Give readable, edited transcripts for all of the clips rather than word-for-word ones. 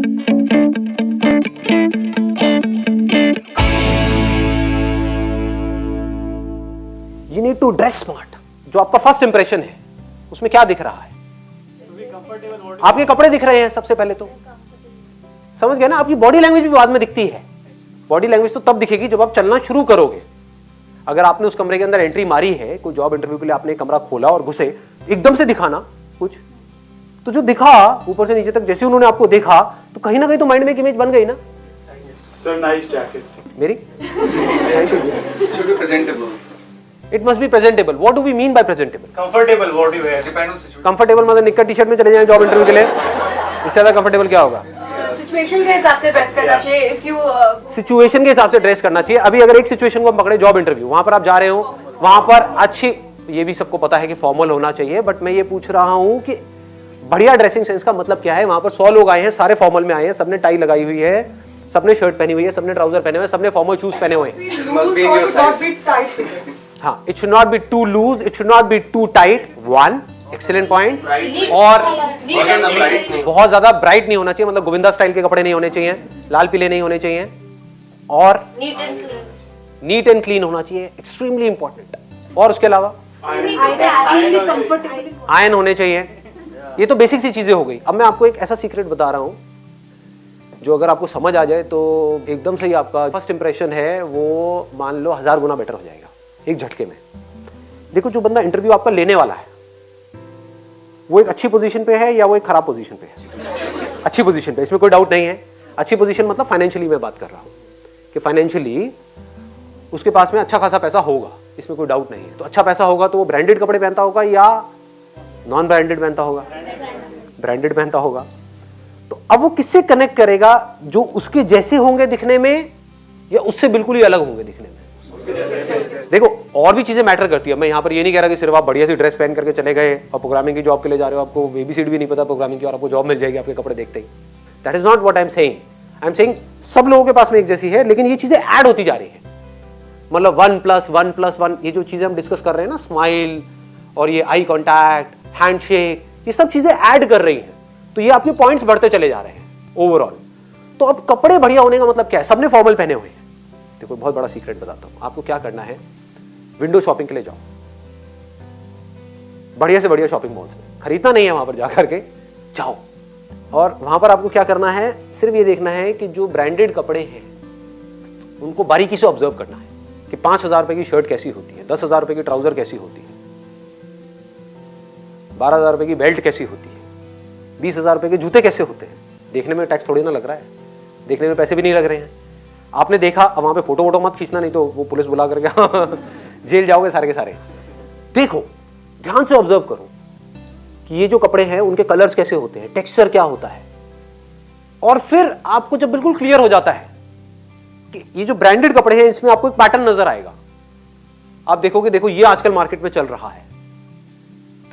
You need to dress smart. जो आपका first impression है उसमें क्या दिख रहा है? आपके कपड़े दिख रहे हैं सबसे पहले तो, समझ गए ना? आपकी बॉडी लैंग्वेज भी बाद में दिखती है। बॉडी लैंग्वेज तो तब दिखेगी जब आप चलना शुरू करोगे। अगर आपने उस कमरे के अंदर एंट्री मारी है, कोई जॉब इंटरव्यू के लिए आपने कमरा खोला और घुसे, एकदम से दिखाना कुछ, तो जो दिखा ऊपर से नीचे तक, जैसे उन्होंने आपको देखा तो कहीं ना कहीं तो माइंड में एक इमेज बन गई ना। सर नाइस जैकेट मेरी should be presentable. It must be presentable. What do we mean by presentable? Comfortable what you wear Depend on situation. Comfortable मतलब निक्कर टी शर्ट में चले जाएं जॉब इंटरव्यू के लिए, इससे ज्यादा कंफर्टेबल क्या होगा? सिचुएशन के हिसाब से ड्रेस करना चाहिए। इफ यू सिचुएशन के हिसाब से ड्रेस करना चाहिए। अभी अगर एक सिचुएशन को हम पकड़े, जॉब इंटरव्यू, वहां पर आप जा रहे हो, वहां पर अच्छी, ये भी सबको पता है कि फॉर्मल होना चाहिए, बट मैं ये पूछ रहा हूं कि बढ़िया ड्रेसिंग सेंस का मतलब क्या है? वहां पर 100 लोग आए हैं, सारे फॉर्मल में आए हैं, सबने टाई लगाई हुई है, सबने शर्ट पहनी हुई है, सबने ट्राउजर पहने हुए हैं, सबने फॉर्मल शूज पहने हुए हैं। This must be in your size. हाँ, it should not be too loose, it should not be too tight. One excellent point. और बहुत ज्यादा ब्राइट नहीं होना चाहिए, मतलब गोविंदा स्टाइल के कपड़े नहीं होने चाहिए, लाल पीले नहीं होने चाहिए, और नीट एंड क्लीन होना चाहिए, एक्सट्रीमली इंपॉर्टेंट। और उसके अलावा आयन होने चाहिए। ये तो बेसिक सी चीजें हो गई। अब मैं आपको एक ऐसा सीक्रेट बता रहा हूं जो अगर आपको समझ आ जाए तो एकदम से ही आपका फर्स्ट इंप्रेशन है वो मान लो 1000 गुना बेटर हो जाएगा एक झटके में। देखो, जो बंदा इंटरव्यू आपका लेने वाला है वो एक अच्छी पोजीशन पे है या वो एक खराब पोजीशन पे है? अच्छी पोजीशन पे, इसमें कोई डाउट नहीं है। अच्छी पोजीशन मतलब फाइनेंशियली मैं बात कर रहा हूं कि फाइनेंशियली उसके पास में अच्छा खासा पैसा होगा, इसमें कोई डाउट नहीं है। तो अच्छा पैसा होगा तो वो ब्रांडेड कपड़े पहनता होगा या नॉन ब्रांडेड पहनता होगा? ब्रांडेड पहनता होगा। तो अब वो किससे कनेक्ट करेगा? जो उसके जैसे होंगे दिखने में या उससे बिल्कुल ही अलग होंगे दिखने में? देखो, और भी चीजें मैटर करती है। मैं यहाँ पर ये नहीं कह रहा कि सिर्फ आप बढ़िया सी ड्रेस पहन करके चले गए और प्रोग्रामिंग की जॉब के लिए जा रहे हो, आपको एबीसीडी भी नहीं पता प्रोग्रामिंग की और आपको जॉब मिल जाएगी आपके कपड़े देखते ही। That is not what I am saying. I am saying सब लोगों के पास में एक जैसी है, लेकिन ये चीजें ऐड होती जा रही है। मतलब 1+1+1 ये जो चीजें हम डिस्कस कर रहे हैं ना, स्माइल और ये आई कॉन्टैक्ट, हैंडशेक, ये सब चीजें ऐड कर रही हैं, तो ये आपके पॉइंट्स बढ़ते चले जा रहे हैं ओवरऑल। तो अब कपड़े बढ़िया होने का मतलब क्या है? सबने फॉर्मल पहने हुए हैं। देखो, बहुत बड़ा सीक्रेट बताता हूं आपको। क्या करना है, विंडो शॉपिंग के लिए जाओ, बढ़िया से बढ़िया शॉपिंग मॉल्स में। खरीदना नहीं है, वहां पर जाकर के जाओ, और वहां पर आपको क्या करना है, सिर्फ ये देखना है कि जो ब्रांडेड कपड़े हैं उनको बारीकी से ऑब्जर्व करना है कि 5000 रुपए की शर्ट कैसी होती है, 10,000 रुपए की ट्राउजर कैसी होती है, 12,000 रुपए की बेल्ट कैसी होती है, 20,000 रुपए के जूते कैसे होते हैं। देखने में टैक्स थोड़ी ना लग रहा है, देखने में पैसे भी नहीं लग रहे हैं। आपने देखा, अब वहां पे फोटो वोटो मत खींचना, नहीं तो वो पुलिस बुला करके जेल जाओगे सारे के सारे। देखो, ध्यान से ऑब्जर्व करो कि ये जो कपड़े हैं उनके कलर्स कैसे होते हैं, टेक्सचर क्या होता है, और फिर आपको जब बिल्कुल क्लियर हो जाता है कि ये जो ब्रांडेड कपड़े हैं इसमें आपको एक पैटर्न नजर आएगा। आप देखोगे, देखो ये आजकल मार्केट में चल रहा है,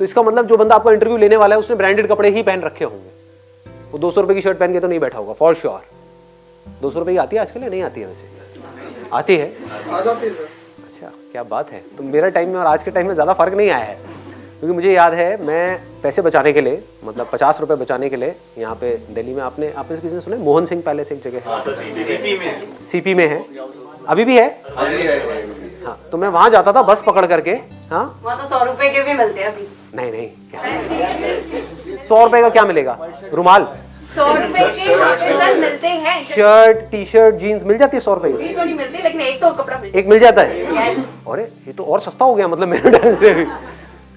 तो इसका मतलब जो बंदा आपका इंटरव्यू लेने वाला है उसने ब्रांडेड कपड़े ही पहन रखे होंगे। वो 200 रुपए की शर्ट पहन के तो नहीं बैठा होगा फॉर श्योर। 200 रुपए की आती है आजकल या नहीं आती है? वैसे आती है, आ जाती है सर। अच्छा, क्या बात है। तो मेरा टाइम में और आज के टाइम में ज्यादा फर्क नहीं आया है, क्योंकि मुझे याद है मैं पैसे बचाने के लिए, मतलब 50 रुपए बचाने के लिए, यहाँ पे दिल्ली में आपने किसी ने सुना, मोहन सिंह पैलेस एक जगह है, सीपी में है, अभी भी है। हाँ, तो मैं वहां जाता था बस पकड़ करके। हाँ, वहाँ तो 100 रुपए के भी मिलते हैं अभी। नहीं, क्या 100 रुपए का क्या मिलेगा? रुमाल 100 रुपए के वहाँ पे सर मिलते हैं। शर्ट, टी शर्ट, जीन्स मिल जाती है 100 रुपए की? तो नहीं मिलती, लेकिन एक तो कपड़ा मिलता एक मिल जाता है। अरे ये तो और सस्ता हो गया, मतलब मेरे टाइम से।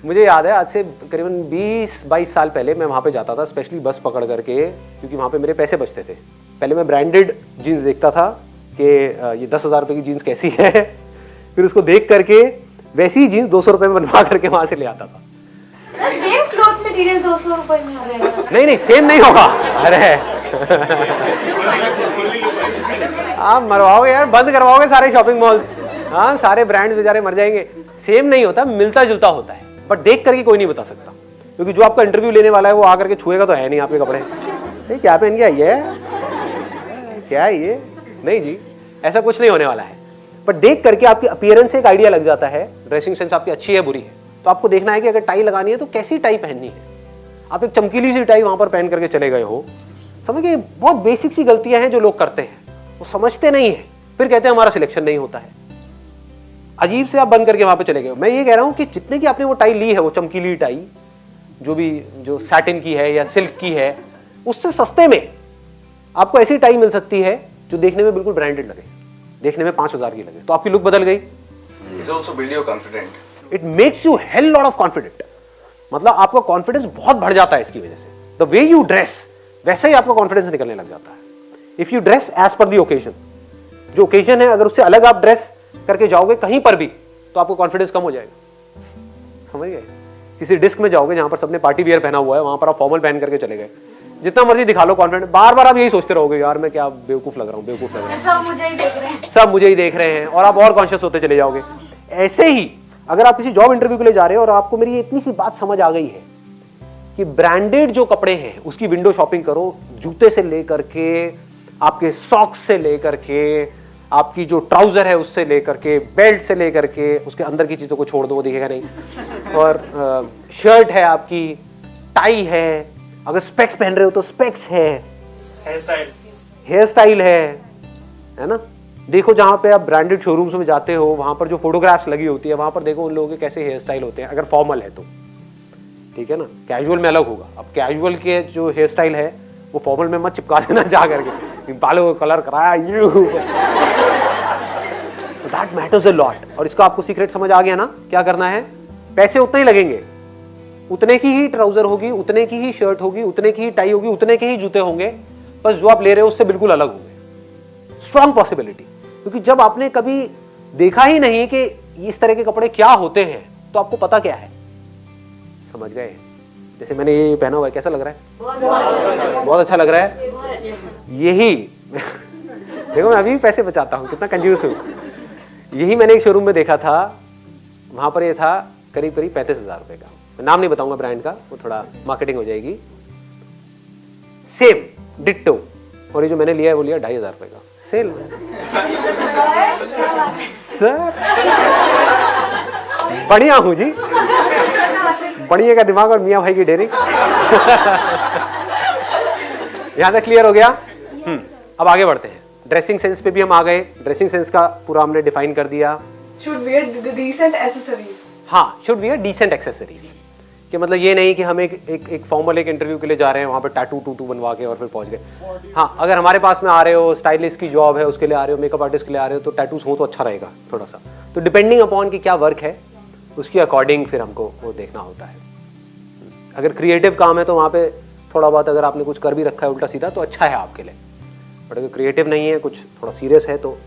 मुझे याद है आज से करीबन 20-22 साल पहले मैं वहाँ पे जाता था स्पेशली बस पकड़ करके, क्योंकि वहाँ पे मेरे पैसे बचते थे। पहले मैं ब्रांडेड जीन्स देखता था कि ये 10,000 रुपए की जीन्स कैसी है, फिर उसको देख करके वैसी ही जीन्स 200 रुपए में बनवा करके वहाँ से ले आता था। सेम क्लॉथ मटेरियल 200 रुपए में आ जाएगा? नहीं, सेम नहीं होगा। अरे आप मरवाओगे यार, बंद करवाओगे सारे शॉपिंग मॉल। हाँ, सारे ब्रांड्स बेचारे मर जाएंगे। सेम नहीं होता, मिलता जुलता होता है, बट देख करके कोई नहीं बता सकता, क्योंकि जो आपका इंटरव्यू लेने वाला है वो आकर के छुएगा तो है नहीं आपके कपड़े। नहीं, क्या पहन के आई है, क्या है ये? नहीं जी, ऐसा कुछ नहीं होने वाला है। बट देख करके आपकी अपीयरेंस से एक आइडिया लग जाता है, ड्रेसिंग सेंस आपकी अच्छी है बुरी है। तो आपको देखना है कि अगर टाई लगानी है तो कैसी टाई पहननी है। आप एक चमकीली सी टाई वहां पर पहन करके चले गए हो, समझ गए? बहुत बेसिक सी गलतियां हैं जो लोग करते हैं, वो समझते नहीं है, फिर कहते हैं हमारा सिलेक्शन नहीं होता है। अजीब से आप बंद करके वहां पे चले गए। मैं ये कह रहा हूं कि जितने की आपने वो टाई ली है, वो चमकीली टाई जो सैटिन की है या सिल्क की है, उससे सस्ते में आपको ऐसी टाई मिल सकती है जो देखने में बिल्कुल ब्रांडेड लगे, देखने में 5000 की लगे, तो आपकी लुक बदल गई। It's also build your confidence. It makes you hell lot of confident, मतलब आपका कॉन्फिडेंस बहुत बढ़ जाता है इसकी वजह से। द वे यू ड्रेस, वैसे ही आपका कॉन्फिडेंस निकलने लग जाता है। If you dress as per the occasion, जो ओकेजन है अगर उससे अलग आप ड्रेस करके जाओगे कहीं पर भी, तो आपको कॉन्फिडेंस कम हो जाएगा। समझ गए? किसी डिस्क में जाओगे जहां पर सबने पार्टी वियर पहना हुआ है, वहां पर आप फॉर्मल पहन करके चले गए, जितना मर्जी दिखा लो कॉन्फिडेंट, बार बार आप यही सोचते रहोगे यार मैं क्या बेवकूफ लग रहा हूँ, बेवकूफ लग रहा हूँ, सब मुझे ही देख रहे हैं। सब मुझे ही देख रहे हैं, और आप और कॉन्शियस होते चले जाओगे। ऐसे ही अगर आप किसी जॉब इंटरव्यू के लिए जा रहे हो और आपको मेरी इतनी सी बात समझ आ गई है कि ब्रांडेड जो कपड़े हैं उसकी विंडो शॉपिंग करो, जूते से लेकर के, आपके सॉक्स से लेकर के, आपकी जो ट्राउजर है उससे लेकर के, बेल्ट से लेकर के, उसके अंदर की चीजों को छोड़ दो, वो दिखेगा नहीं, और शर्ट है आपकी, टाई है, अगर स्पेक्स पहन रहे हो तो स्पेक्स है, हेयर स्टाइल है ना। देखो जहां पे आप ब्रांडेड शोरूम्स में जाते हो, वहां पर जो फोटोग्राफ्स लगी होती है, वहां पर देखो उन लोगों के कैसे हेयर स्टाइल होते हैं, अगर फॉर्मल है तो, ठीक है ना। कैजुअल में अलग होगा। अब कैजुअल के जो हेयर स्टाइल है वो फॉर्मल में मत चिपका देना जा करके, बालों को कलर कराया you, that matters a lot. और इसका आपको सीक्रेट समझ आ गया ना, क्या करना है? पैसे उतने ही लगेंगे, उतने की ही ट्राउजर होगी, उतने की ही शर्ट होगी, उतने की ही टाई होगी, उतने के ही जूते होंगे, बस जो आप ले रहे हो उससे बिल्कुल अलग होंगे। स्ट्रॉन्ग पॉसिबिलिटी, क्योंकि जब आपने कभी देखा ही नहीं कि इस तरह के कपड़े क्या होते हैं, तो आपको पता क्या है। समझ गए? जैसे मैंने ये पहना हुआ है, कैसा लग रहा है? बहुत अच्छा लग रहा है। यही देखो मैं अभी भी पैसे बचाता हूँ, कितना कंजूस हूँ। यही मैंने एक शोरूम में देखा था, वहां पर ये था करीब 35,000 रुपए का। मैं नाम नहीं बताऊंगा ब्रांड का, वो थोड़ा मार्केटिंग हो जाएगी। सेम डिट्टो, और ये जो मैंने लिया है वो लिया 2,500 रुपए का, सेल में। सर बढ़िया हूं जी, बढ़िया का दिमाग और मियां भाई की डेयरिंग। यहां तक क्लियर हो गया? अब आगे बढ़ते हैं। ड्रेसिंग सेंस पे भी हम आ गए। ड्रेसिंग सेंस का पूरा हमने डिफाइन कर दिया। Should wear decent accessories. हाँ, शुड वियर डिसेंट एक्सेसरीज, कि मतलब ये नहीं कि हम एक फॉर्मल एक इंटरव्यू के लिए जा रहे हैं, वहाँ पे टैटू बनवा के और फिर पहुँच गए। हाँ, अगर हमारे पास में आ रहे हो, स्टाइलिस्ट की जॉब है उसके लिए आ रहे हो, मेकअप आर्टिस्ट के लिए आ रहे हो, तो टैटूज हो तो अच्छा रहेगा थोड़ा सा। तो डिपेंडिंग अपॉन कि क्या वर्क है उसके अकॉर्डिंग फिर हमको वो देखना होता है। अगर क्रिएटिव काम है तो वहाँ पे थोड़ा बहुत अगर आपने कुछ कर भी रखा है उल्टा सीधा तो अच्छा है आपके लिए, बट अगर क्रिएटिव नहीं है, कुछ थोड़ा सीरियस है, तो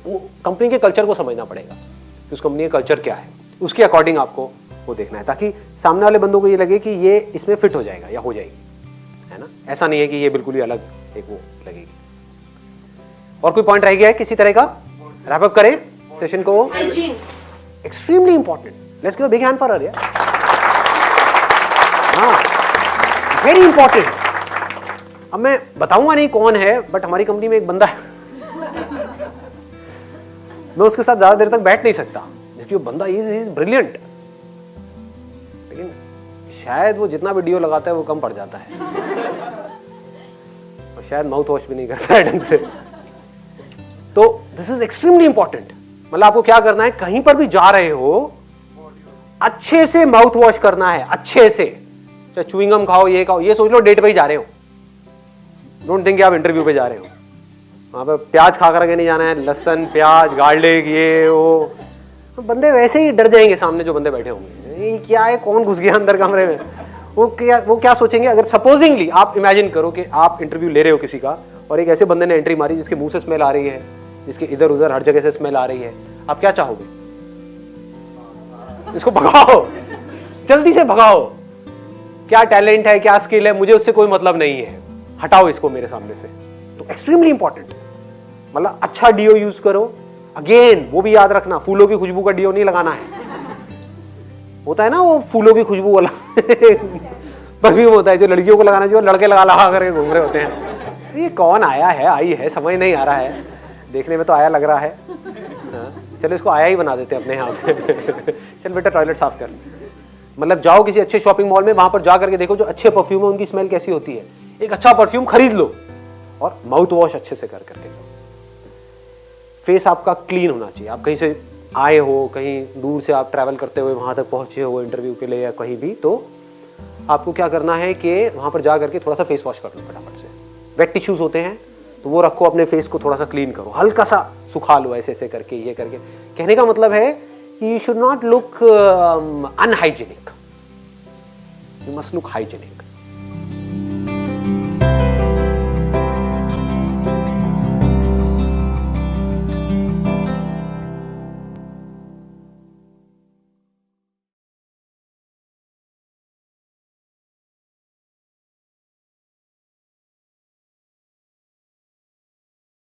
वो कंपनी के कल्चर को समझना पड़ेगा कि उस कंपनी का कल्चर क्या है, उसके अकॉर्डिंग आपको वो देखना है, ताकि सामने वाले बंदों को ये लगे कि ये इसमें फिट हो जाएगा या हो जाएगी, है ना। ऐसा नहीं है कि ये बिल्कुल ही अलग एक वो लगेगी। और कोई पॉइंट रह गया है किसी तरह का? रैप अप करें सेशन को। Extremely important, let's give a big hand for her. हाँ, वेरी इंपॉर्टेंट। अब मैं बताऊंगा नहीं कौन है, बट हमारी कंपनी में एक बंदा है, मैं उसके साथ ज्यादा देर तक बैठ नहीं सकता, क्योंकि वो बंदा इज ब्रिलियंट, लेकिन शायद वो जितना भी डीओ लगाता है वो कम पड़ जाता है, और शायद माउथ वॉश भी नहीं करता है ढंग से। तो दिस इज एक्सट्रीमली इंपॉर्टेंट। मतलब आपको क्या करना है, कहीं पर भी जा रहे हो अच्छे से माउथ वॉश करना है, अच्छे से। चाहे च्युइंगम खाओ, ये खाओ, ये सोच लो डेट पे ही जा रहे हो, डोंट थिंक आप इंटरव्यू पे जा रहे हो। वहां पे प्याज खा करके नहीं जाना है, लहसन प्याज गार्लिक ये वो, बंदे वैसे ही डर जाएंगे सामने जो बंदे बैठे होंगे, ये क्या है, कौन घुस गया अंदर कमरे में, वो क्या सोचेंगे। अगर सपोजिंगली आप इमेजिन करो कि आप इंटरव्यू ले रहे हो किसी का, और एक ऐसे बंदे ने एंट्री मारी जिसके मुंह से स्मेल आ रही है, जिसके इधर उधर हर जगह से स्मेल आ रही है, आप क्या चाहोगे? इसको भगाओ, जल्दी से भगाओ। क्या टैलेंट है, क्या स्किल है, मुझे उससे कोई मतलब नहीं है, हटाओ इसको मेरे सामने से। तो एक्सट्रीमली इंपॉर्टेंट, मतलब अच्छा डीओ यूज करो। अगेन वो भी याद रखना, फूलों की खुशबू का डीओ नहीं लगाना है। होता है ना वो फूलों की खुशबू वाला परफ्यूम होता है जो लड़कियों को लगाना चाहिए, लड़के लगा करके घूम रहे होते हैं। ये कौन आया है, आई है, समझ नहीं आ रहा है, देखने में तो आया लग रहा है। चलो इसको आया ही बना देते हैं अपने यहाँ पे। चल बेटा टॉयलेट साफ कर। मतलब जाओ किसी अच्छे शॉपिंग मॉल में, वहां पर जा करके देखो जो अच्छे परफ्यूम है उनकी स्मेल कैसी होती है। एक अच्छा परफ्यूम खरीद लो और माउथ वॉश अच्छे से कर करके लो। फेस आपका क्लीन होना चाहिए। आप कहीं से आए हो, कहीं दूर से आप ट्रैवल करते हुए वहां तक पहुंचे हो इंटरव्यू के लिए या कहीं भी, तो आपको क्या करना है कि वहां पर जा करके थोड़ा सा फेस वॉश कर लो फटाफट से। वेट टिश्यूज होते हैं तो वो रखो, अपने फेस को थोड़ा सा क्लीन करो, हल्का सा सुखा लो ऐसे ऐसे करके, ये करके। कहने का मतलब है कि you should not look unhygienic, you must look hygienic.